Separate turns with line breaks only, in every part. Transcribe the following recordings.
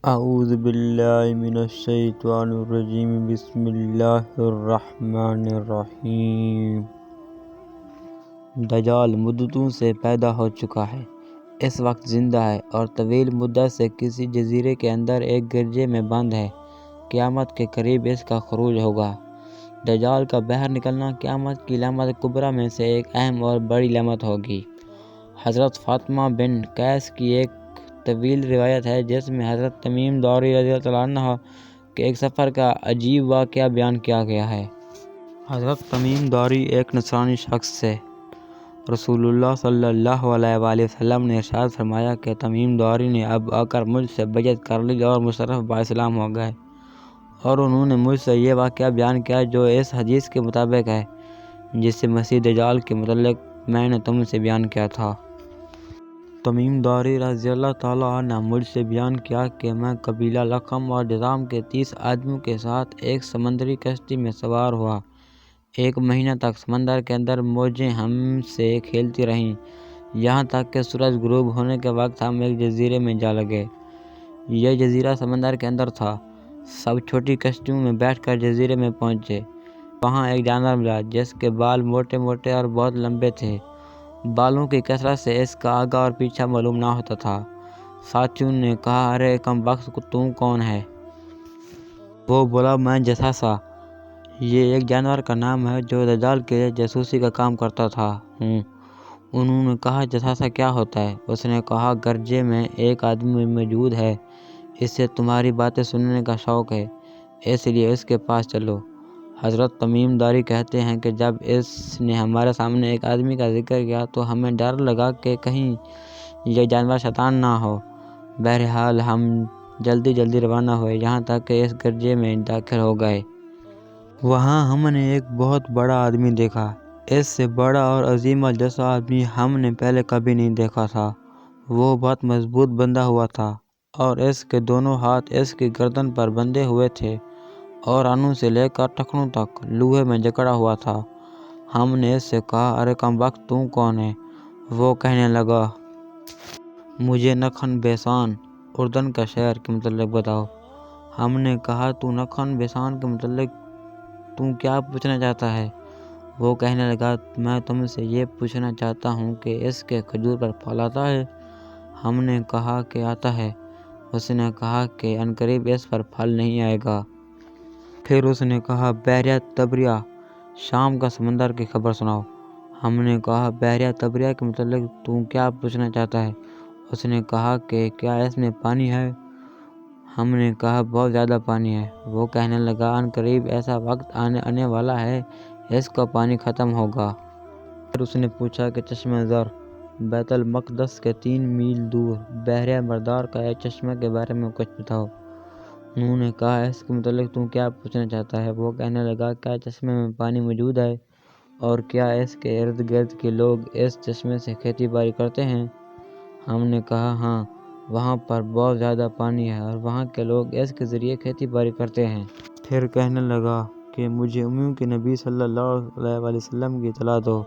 اعوذ باللہ من الشیطان الرجیم بسم اللہ الرحمن الرحیم۔ دجال مدتوں سے پیدا ہو چکا ہے، اس وقت زندہ ہے اور طویل مدت سے کسی جزیرے کے اندر ایک گرجے میں بند ہے۔ قیامت کے قریب اس کا خروج ہوگا۔ دجال کا باہر نکلنا قیامت کی علامات کبریٰ میں سے ایک اہم اور بڑی علامت ہوگی۔ حضرت فاطمہ بن قیس کی ایک طویل روایت ہے جس میں حضرت تمیم داری رضی اللہ عنہ کے ایک سفر کا عجیب واقعہ بیان کیا گیا ہے۔ حضرت تمیم داری ایک نصرانی شخص سے رسول اللہ صلی اللہ علیہ وآلہ وسلم نے ارشاد فرمایا کہ تمیم داری نے اب آ کر مجھ سے بیعت کر لی اور مشرف با-اسلام ہو گئے، اور انہوں نے مجھ سے یہ واقعہ بیان کیا جو اس حدیث کے مطابق ہے جسے مسیح دجال کے متعلق میں نے تم سے بیان کیا تھا۔ تمیم داری رضی اللہ تعالیٰ عنہ مجھ سے بیان کیا کہ میں قبیلہ لخم اور جذام کے 30 آدمیوں کے ساتھ ایک سمندری کشتی میں سوار ہوا۔ 1 مہینہ تک سمندر کے اندر موجیں ہم سے کھیلتی رہیں، یہاں تک کہ سورج غروب ہونے کے وقت ہم ایک جزیرے میں جا لگے۔ یہ جزیرہ سمندر کے اندر تھا۔ سب چھوٹی کشتیوں میں بیٹھ کر جزیرے میں پہنچے۔ وہاں ایک جانور ملا جس کے بال موٹے موٹے اور بہت لمبے تھے۔ بالوں کی کثرت سے اس کا آگا اور پیچھا معلوم نہ ہوتا تھا۔ ساتھیوں نے کہا، ارے کم بخت، تو کون ہے؟ وہ بولا، میں جساسا، یہ ایک جانور کا نام ہے جو دجال کے لیے جاسوسی کا کام کرتا تھا ہوں۔ انہوں نے کہا، جساسا کیا ہوتا ہے؟ اس نے کہا، گرجے میں ایک آدمی موجود ہے، اسے تمہاری باتیں سننے کا شوق ہے، اس لیے اس کے پاس چلو۔ حضرت تمیم داری کہتے ہیں کہ جب اس نے ہمارے سامنے ایک آدمی کا ذکر کیا تو ہمیں ڈر لگا کہ کہیں یہ جانور شیطان نہ ہو۔ بہرحال ہم جلدی روانہ ہوئے، یہاں تک کہ اس گرجے میں داخل ہو گئے۔ وہاں ہم نے ایک بہت بڑا آدمی دیکھا۔ اس سے بڑا اور عظیم الجثہ آدمی ہم نے پہلے کبھی نہیں دیکھا تھا۔ وہ بہت مضبوط بندھا ہوا تھا اور اس کے دونوں ہاتھ اس کی گردن پر بندھے ہوئے تھے اور انو سے لے کر ٹخنوں تک لوہے میں جکڑا ہوا تھا۔ ہم نے اس سے کہا، ارے کم بخت، تو کون ہے؟ وہ کہنے لگا، مجھے نخن بیسان اردن کا شہر کے متعلق بتاؤ۔ ہم نے کہا، تو نخن بیسان کے متعلق تو کیا پوچھنا چاہتا ہے؟ وہ کہنے لگا، میں تم سے یہ پوچھنا چاہتا ہوں کہ اس کے کھجور پر پھل آتا ہے؟ ہم نے کہا کہ آتا ہے۔ اس نے کہا کہ عنقریب اس پر پھل نہیں آئے گا۔ پھر اس نے کہا، بحیرہ طبریہ، شام کا سمندر کی خبر سناؤ۔ ہم نے کہا، بحیرہ طبریہ کے متعلق تو کیا پوچھنا چاہتا ہے؟ اس نے کہا کہ کیا اس میں پانی ہے؟ ہم نے کہا، بہت زیادہ پانی ہے۔ وہ کہنے لگا، عنقریب ایسا وقت آنے والا ہے اس کا پانی ختم ہوگا۔ پھر اس نے پوچھا کہ چشمہ زر، بیت المقدس کے 3 میل دور بحیرہ مردار کا ایک چشمہ کے بارے میں کچھ بتاؤ۔ انہوں نے کہا، اس کے متعلق تو کیا پوچھنا چاہتا ہے؟ وہ کہنے لگا، کیا چشمے میں پانی موجود ہے اور کیا اس کے ارد گرد کے لوگ اس چشمے سے کھیتی باڑی کرتے ہیں؟ ہم نے کہا، ہاں، وہاں پر بہت زیادہ پانی ہے اور وہاں کے لوگ اس کے ذریعے کھیتی باڑی کرتے ہیں۔ پھر کہنے لگا کہ مجھے امم کے نبی صلی اللہ علیہ وآلہ وسلم کی اطلاع دو۔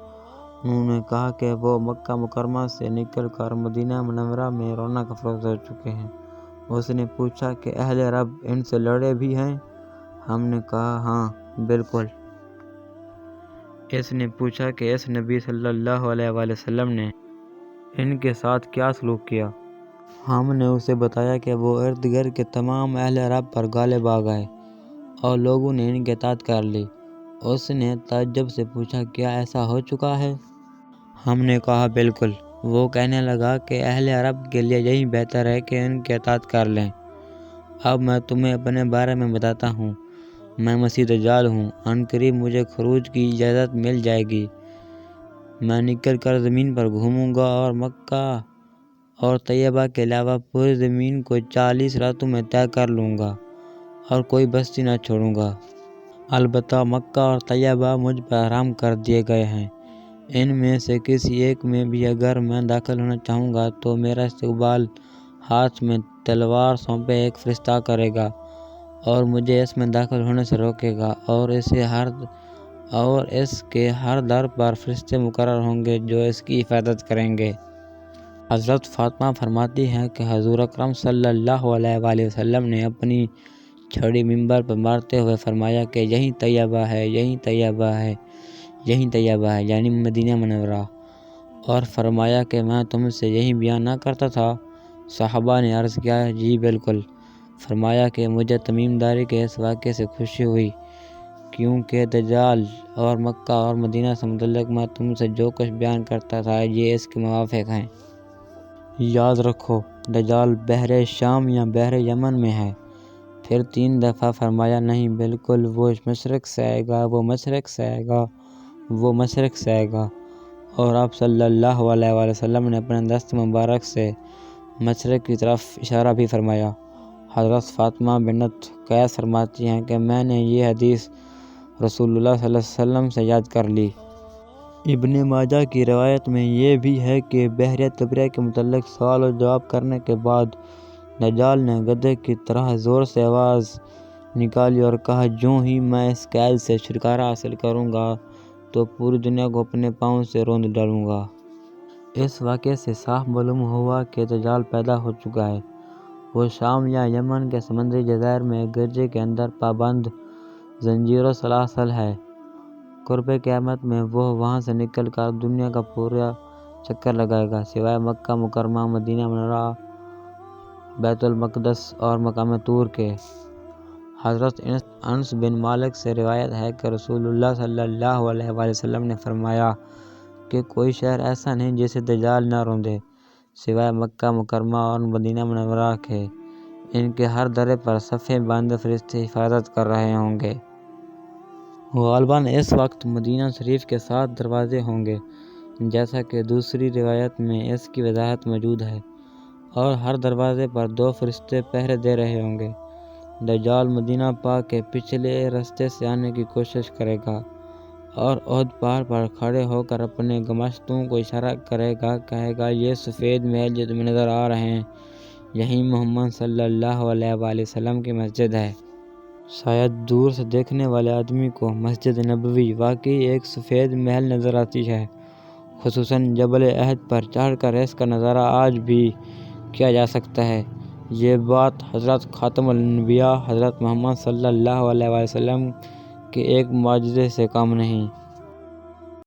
انہوں نے کہا کہ وہ مکہ مکرمہ سے نکل کر مدینہ منورہ میں رونق افروز ہو چکے ہیں۔ اس نے پوچھا کہ اہل عرب ان سے لڑے بھی ہیں؟ ہم نے کہا، ہاں، بالکل۔ اس نے پوچھا کہ اس نبی صلی اللہ علیہ وآلہ وسلم نے ان کے ساتھ کیا سلوک کیا؟ ہم نے اسے بتایا کہ وہ ارد گرد کے تمام اہل عرب پر غالب آ گئے اور لوگوں نے ان کی اطاعت کر لی۔ اس نے تعجب سے پوچھا، کیا ایسا ہو چکا ہے؟ ہم نے کہا، بالکل۔ وہ کہنے لگا کہ اہل عرب کے لیے یہی بہتر ہے کہ ان کی اطاعت کر لیں۔ اب میں تمہیں اپنے بارے میں بتاتا ہوں۔ میں مسیح دجال ہوں۔ عنقریب مجھے خروج کی اجازت مل جائے گی۔ میں نکل کر زمین پر گھوموں گا اور مکہ اور طیبہ کے علاوہ پوری زمین کو 40 راتوں میں طے کر لوں گا اور کوئی بستی نہ چھوڑوں گا۔ البتہ مکہ اور طیبہ مجھ پر حرام کر دیے گئے ہیں۔ ان میں سے کسی ایک میں بھی اگر میں داخل ہونا چاہوں گا تو میرا استقبال ہاتھ میں تلوار سونپے ایک فرشتہ کرے گا اور مجھے اس میں داخل ہونے سے روکے گا، اور اس کے ہر در پر فرشتے مقرر ہوں گے جو اس کی حفاظت کریں گے۔ حضرت فاطمہ فرماتی ہیں کہ حضور اکرم صلی اللہ علیہ وآلہ وسلم نے اپنی چھڑی منبر پر مارتے ہوئے فرمایا کہ یہی طیبہ ہے، یہی طیبہ ہے، یہی طیبہ ہے، یعنی مدینہ منورہ، اور فرمایا کہ میں تم سے یہی بیان نہ کرتا تھا؟ صحابہ نے عرض کیا، جی بالکل۔ فرمایا کہ مجھے تمیم داری کے اس واقعے سے خوشی ہوئی، کیونکہ دجال اور مکہ اور مدینہ سے متعلق میں تم سے جو کچھ بیان کرتا تھا یہ اس کے موافق ہیں۔ یاد رکھو، دجال بحر شام یا بحر یمن میں ہے۔ پھر 3 دفعہ فرمایا، نہیں، بالکل، وہ مشرق سے آئے گا، وہ مشرق سے آئے گا، وہ مشرق سے آئے گا۔ اور آپ صلی اللہ علیہ وآلہ وسلم نے اپنے دست مبارک سے مشرق کی طرف اشارہ بھی فرمایا۔ حضرت فاطمہ بنت قیس فرماتی ہیں کہ میں نے یہ حدیث رسول اللہ صلی اللہ علیہ وسلم سے یاد کر لی۔ ابن ماجہ کی روایت میں یہ بھی ہے کہ بحر طبریہ کے متعلق سوال و جواب کرنے کے بعد دجال نے گدھے کی طرح زور سے آواز نکالی اور کہا، جوں ہی میں اس قید سے چھٹکارا حاصل کروں گا تو پوری دنیا کو اپنے پاؤں سے روند ڈالوں گا۔ اس واقعے سے صاف معلوم ہوا کہ دجال پیدا ہو چکا ہے۔ وہ شام یا یمن کے سمندری جزائر میں ایک گرجے کے اندر پابند زنجیر و سلاسل ہے۔ قرب قیامت میں وہ وہاں سے نکل کر دنیا کا پورا چکر لگائے گا، سوائے مکہ مکرمہ، مدینہ منورہ، بیت المقدس اور مقام طور کے۔ حضرت انس بن مالک سے روایت ہے کہ رسول اللہ صلی اللہ علیہ وآلہ وسلم نے فرمایا کہ کوئی شہر ایسا نہیں جسے دجال نہ روندے، سوائے مکہ مکرمہ اور مدینہ منورہ کے۔ ان کے ہر درے پر صفیں باندھے فرشتے حفاظت کر رہے ہوں گے۔ غالباً اس وقت مدینہ شریف کے 7 دروازے ہوں گے، جیسا کہ دوسری روایت میں اس کی وضاحت موجود ہے، اور ہر دروازے پر 2 فرشتے پہرے دے رہے ہوں گے۔ دجال مدینہ پاک کے پچھلے رستے سے آنے کی کوشش کرے گا اور احد پہاڑ پر کھڑے ہو کر اپنے گمشتوں کو اشارہ کرے گا، کہے گا، یہ سفید محل جو تمہیں نظر آ رہے ہیں، یہی محمد صلی اللہ علیہ وآلہ وسلم کی مسجد ہے۔ شاید دور سے دیکھنے والے آدمی کو مسجد نبوی واقعی ایک سفید محل نظر آتی ہے، خصوصاً جبل احد پر چڑھ کر اس کا نظارہ آج بھی کیا جا سکتا ہے۔ یہ بات حضرت خاتم الانبیاء حضرت محمد صلی اللہ علیہ وآلہ وسلم کے ایک معجزے سے کم نہیں۔